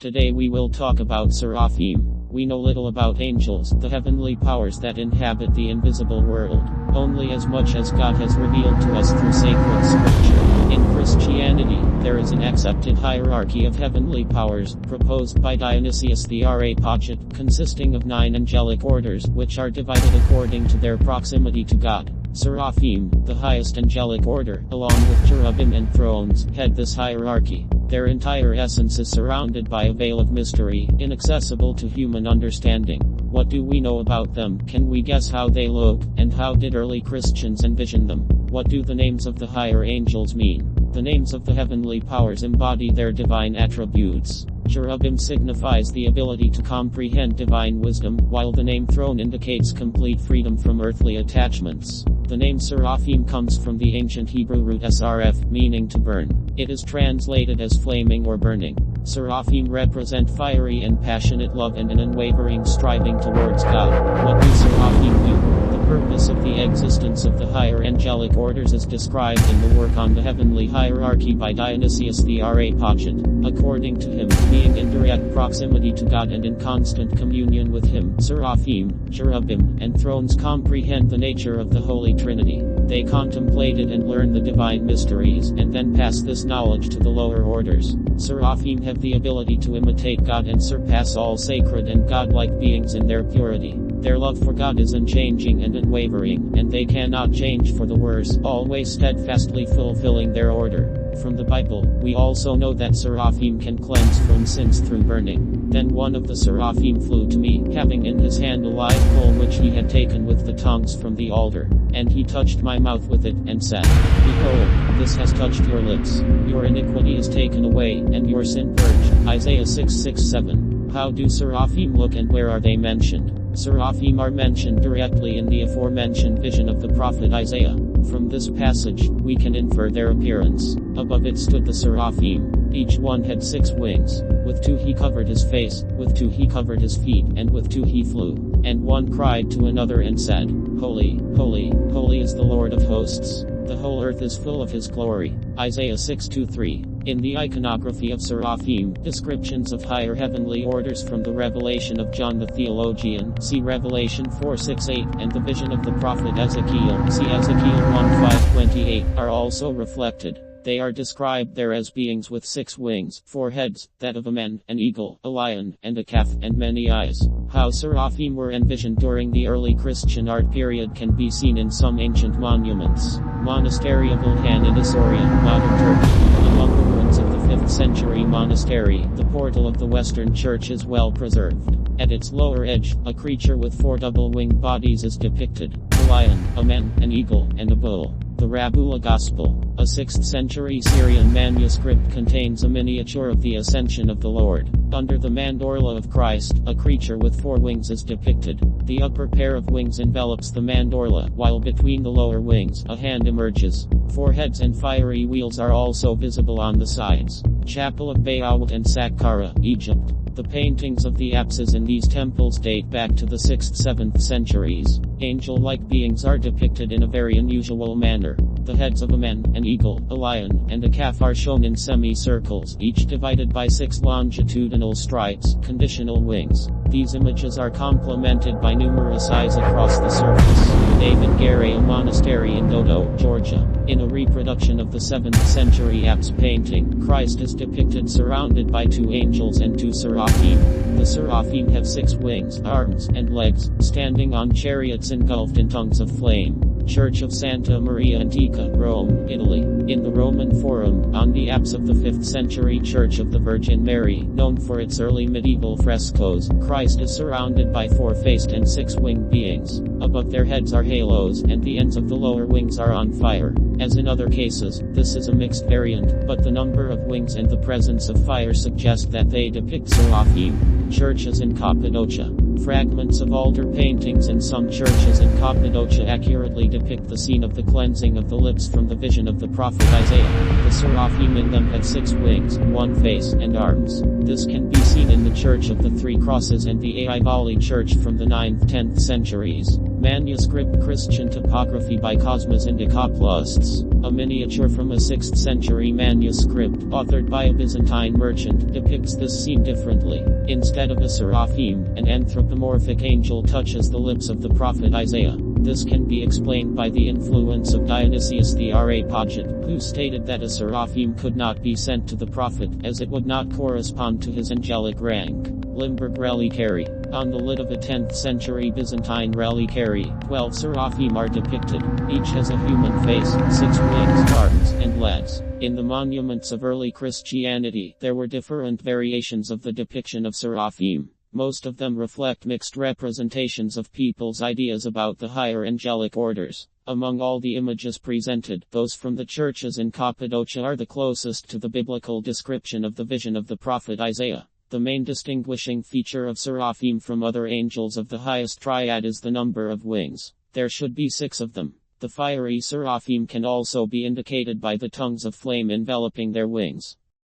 Today we will talk about Seraphim. We know little about angels, the heavenly powers that inhabit the invisible world, only as much as God has revealed to us through sacred scripture. In Christianity, there is an accepted hierarchy of heavenly powers, proposed by Dionysius the Areopagite, consisting of 9 angelic orders, which are divided according to their proximity to God. Seraphim, the highest angelic order, along with Cherubim and Thrones, head this hierarchy. Their entire essence is surrounded by a veil of mystery, inaccessible to human understanding. What do we know about them? Can we guess how they look, and how did early Christians envision them? What do the names of the higher angels mean? The names of the heavenly powers embody their divine attributes. Cherubim signifies the ability to comprehend divine wisdom, while the name throne indicates complete freedom from earthly attachments. The name Seraphim comes from the ancient Hebrew root srf, meaning to burn. It is translated as flaming or burning. Seraphim represent fiery and passionate love and an unwavering striving towards God. What do Seraphim do? The purpose of the existence of the higher angelic orders is described in the work on the heavenly hierarchy by Dionysius the Areopagite. According to him, being in direct proximity to God and in constant communion with Him, Seraphim, Cherubim, and Thrones comprehend the nature of the Holy Trinity. They contemplated and learned the divine mysteries, and then pass this knowledge to the lower orders. Seraphim have the ability to imitate God and surpass all sacred and godlike beings in their purity. Their love for God is unchanging and unwavering, and they cannot change for the worse, always steadfastly fulfilling their order. From the Bible, we also know that Seraphim can cleanse from sins through burning. Then one of the Seraphim flew to me, having in his hand a live coal which he had taken with the tongs from the altar. And he touched my mouth with it, and said, Behold, this has touched your lips. Your iniquity is taken away, and your sin purged. Isaiah 6:6-7. How do Seraphim look and where are they mentioned? Seraphim are mentioned directly in the aforementioned vision of the prophet Isaiah. From this passage, we can infer their appearance. Above it stood the Seraphim. Each one had 6 wings. With 2 he covered his face, with 2 he covered his feet, and with 2 he flew. And one cried to another and said, Holy, holy, holy is the Lord of hosts. The whole earth is full of his glory. Isaiah 6:2-3. In the iconography of Seraphim, descriptions of higher heavenly orders from the revelation of John the theologian, see Revelation 4:6-8, and the vision of the prophet Ezekiel, see Ezekiel 1:5-28, are also reflected. They are described there as beings with 6 wings, 4 heads, that of a man, an eagle, a lion, and a calf, and many eyes. How Seraphim were envisioned during the early Christian art period can be seen in some ancient monuments. Monastery of Ilhan in Isorian, modern Turkey. Among the ruins of the 5th century monastery, the portal of the Western Church is well preserved. At its lower edge, a creature with 4 double-winged bodies is depicted. A lion, a man, an eagle, and a bull. The Rabula Gospel, a 6th century Syrian manuscript, contains a miniature of the Ascension of the Lord. Under the mandorla of Christ, a creature with 4 wings is depicted. The upper pair of wings envelops the mandorla, while between the lower wings, a hand emerges. 4 heads and fiery wheels are also visible on the sides. Chapel of Baawut and Saqqara, Egypt. The paintings of the apses in these temples date back to the 6th-7th centuries. Angel-like beings are depicted in a very unusual manner. The heads of a man, an eagle, a lion, and a calf are shown in semicircles, each divided by 6 longitudinal stripes, conditional wings. These images are complemented by numerous eyes across the surface. David Garay, a monastery in Dodo, Georgia. In a reproduction of the 7th century apse painting, Christ is depicted surrounded by 2 angels and 2 seraphim. The seraphim have 6 wings, arms, and legs, standing on chariots engulfed in tongues of flame. Church of Santa Maria Antica, Rome, Italy. In the Roman Forum, on the apse of the 5th century Church of the Virgin Mary, known for its early medieval frescoes, Christ is surrounded by 4-faced and 6-winged beings. Above their heads are halos, and the ends of the lower wings are on fire. As in other cases, this is a mixed variant, but the number of wings and the presence of fire suggest that they depict Seraphim. Churches in Cappadocia. Fragments of altar paintings in some churches in Cappadocia accurately depict the scene of the cleansing of the lips from the vision of the prophet Isaiah. The seraphim in them have 6 wings, 1 face, and arms. This can be seen in the Church of the 3 Crosses and the Aivali Church from the 9th-10th centuries. Manuscript Christian topography by Cosmas Indicopoulos. A miniature from a 6th century manuscript, authored by a Byzantine merchant, depicts this scene differently. Instead of a seraphim, an anthropomorphic angel touches the lips of the prophet Isaiah. This can be explained by the influence of Dionysius the Areopagite, who stated that a seraphim could not be sent to the prophet, as it would not correspond to his angelic rank. Limburg reliquary. On the lid of a 10th century Byzantine reliquary, 12 seraphim are depicted. Each has a human face, 6 wings, arms, and legs. In the monuments of early Christianity, there were different variations of the depiction of seraphim. Most of them reflect mixed representations of people's ideas about the higher angelic orders. Among all the images presented, those from the churches in Cappadocia are the closest to the biblical description of the vision of the prophet Isaiah. The main distinguishing feature of seraphim from other angels of the highest triad is the number of wings. There should be 6 of them. The fiery seraphim can also be indicated by the tongues of flame enveloping their wings.